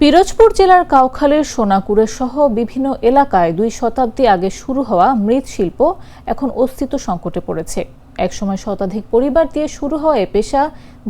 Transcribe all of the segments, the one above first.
পিরোজপুর জেলার কাউখালীর সোনাকুড়ে সহ বিভিন্ন এলাকায় 2 শতাব্দী আগে শুরু হওয়া মৃৎশিল্প এখন অস্তিত্ব সংকটে পড়েছে। একসময় শতাধিক পরিবার দিয়ে শুরু হওয়া এ পেশা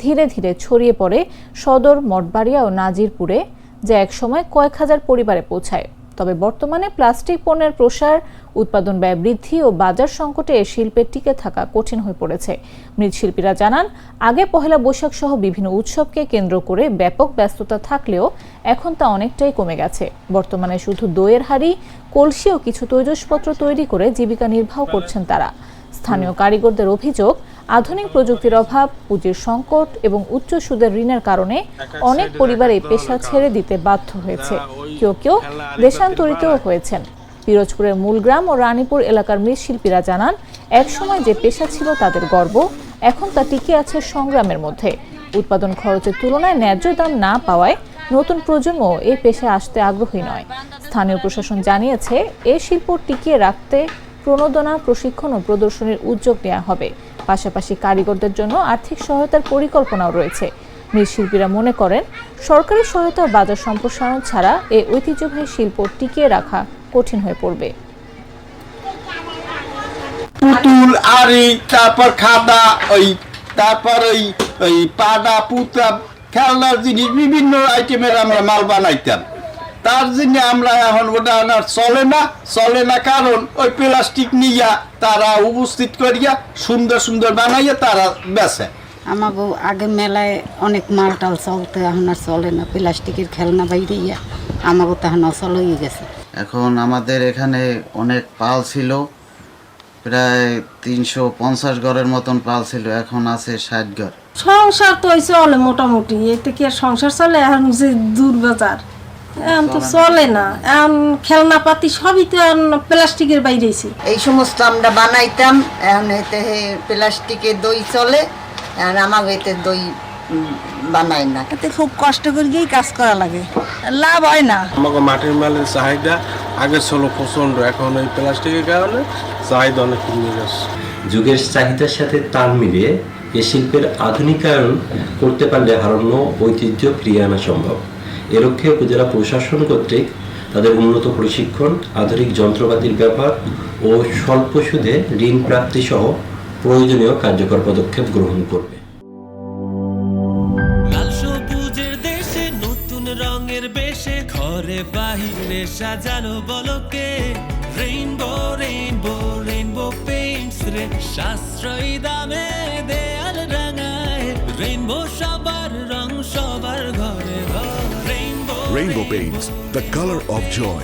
ধীরে ধীরে ছড়িয়ে পড়ে সদর, মঠবাড়িয়া ও নাজিরপুরে, যা একসময় কয়েক হাজার পরিবারে পৌঁছায়। তবে বর্তমানে প্লাস্টিক পণ্যের প্রসার, উৎপাদন ব্যয় বৃদ্ধি ও বাজার সংকটে এ শিল্পে টিকে থাকা কঠিন হয়ে পড়েছে। মৃৎশিল্পীরা জানান, আগে পহেলা বৈশাখ সহ বিভিন্ন উৎসবকে কেন্দ্র করে ব্যাপক ব্যস্ততা থাকলেও এখন তা অনেকটাই কমে গেছে। বর্তমানে শুধু দইয়ের হাঁড়ি, কলসি ও কিছু তৈজসপত্র তৈরি করে জীবিকা নির্বাহ করছেন তারা। স্থানীয় কারিগরদের অভিযোগ, আধুনিক প্রযুক্তির অভাব, পুঁজির সংকট এবং উচ্চ সুদের ঋণের কারণে অনেক পরিবার এই পেশা ছেড়ে দিতে বাধ্য হয়েছে। কেউ কেউ দেশান্তরিতও হয়েছেন। পিরোজপুরের মূলগ্রাম ও রানীপুর এলাকার মৃৎশিল্পীরা জানান, একসময় যে পেশা ছিল তাদের গর্ব, এখন তা টিকে আছে সংগ্রামের মধ্যে। উৎপাদন খরচের তুলনায় ন্যায্য দাম না পাওয়ায় নতুন প্রজন্ম এ পেশায় আসতে আগ্রহী নয়। স্থানীয় প্রশাসন জানিয়েছে, এ শিল্প টিকিয়ে রাখতে প্রণোদনা, প্রশিক্ষণ ও প্রদর্শনীর উদ্যোগ নেওয়া হবে। পাশাপাশি কারিগরদের জন্য আর্থিক সহায়তার পরিকল্পনাও রয়েছে। মৃৎশিল্পীরা মনে করেন, সরকারি সহায়তা ও বাজার সম্প্রসারণ ছাড়া এই ঐতিহ্যবাহী শিল্প টিকিয়ে রাখা কঠিন হয়ে পড়বে। পুতুল, আড়ি, তারপর খাদা, তারপর ওই পাডা, পুতা, খেলনার জিনিস, বিভিন্ন আইটেমের আমরা মাল বানাইতাম। তার জন্য আমরা এখন ওটা আর চলে না কারণ ওই প্লাস্টিক নিয়ে তারা উপস্থিত করিয়া সুন্দর সুন্দর বানাইয়া তারা বেচে। আমাকে আগে মেলায় অনেক মালটাল চলতে, এখন আর চলে না। প্লাস্টিকের খেলনা বাইরে আমাকে তো এখন অচল হয়ে গেছে। এখন আমাদের এখানে অনেক পাল ছিল, প্রায় 350 ঘরের মতন পাল ছিল, এখন আছে 60 ঘর। সংসার তো চলে মোটামুটি, এতে কি আর সংসার চলে? এখন যে দূরবাজার, এখন তো চলে না। এখন খেলনা পাতি সবই তো এখন প্লাস্টিকের বাইরেছে। এই সমস্ত আমরা বানাইতাম, এখন এতে প্লাস্টিকের দই চলে, এখন আমাকে এতে দই বানাই না। এতে খুব কষ্ট করেই কাজ করা লাগে, লাভ হয় না। আমাকে মাটির মালের চাহিদা আগে ছিল প্রচন্ড, এখন এই প্লাস্টিকের কারণে চাহিদা অনেক কমে গেছে। যুগের চাহিদার সাথে তাল মিলিয়ে এ শিল্পের আধুনিকায়ন করতে পারলে হারানো ঐতিহ্য ফিরিয়ে আনা সম্ভব। এ লক্ষ্যে উপজেলা প্রশাসন কর্তৃক তাদের উন্নত প্রশিক্ষণ, আধুনিক যন্ত্রপাতির ব্যবহার ও স্বল্প সুদে ঋণ প্রাপ্তি সহ প্রয়োজনীয় কার্যকর পদক্ষেপ গ্রহণ করবে। লাল সবুজের দেশে নতুন রঙের বেশে ঘরে বাহিরে সাজানো বলকে রেইনবো রেইনবো রেইনবো পেইন্টস রে সাশ্রয়ী দামে দেয়াল রাঙায় রেইনবো সবার রং সবার ঘরে ঘরে Rainbow Paints, the color of joy.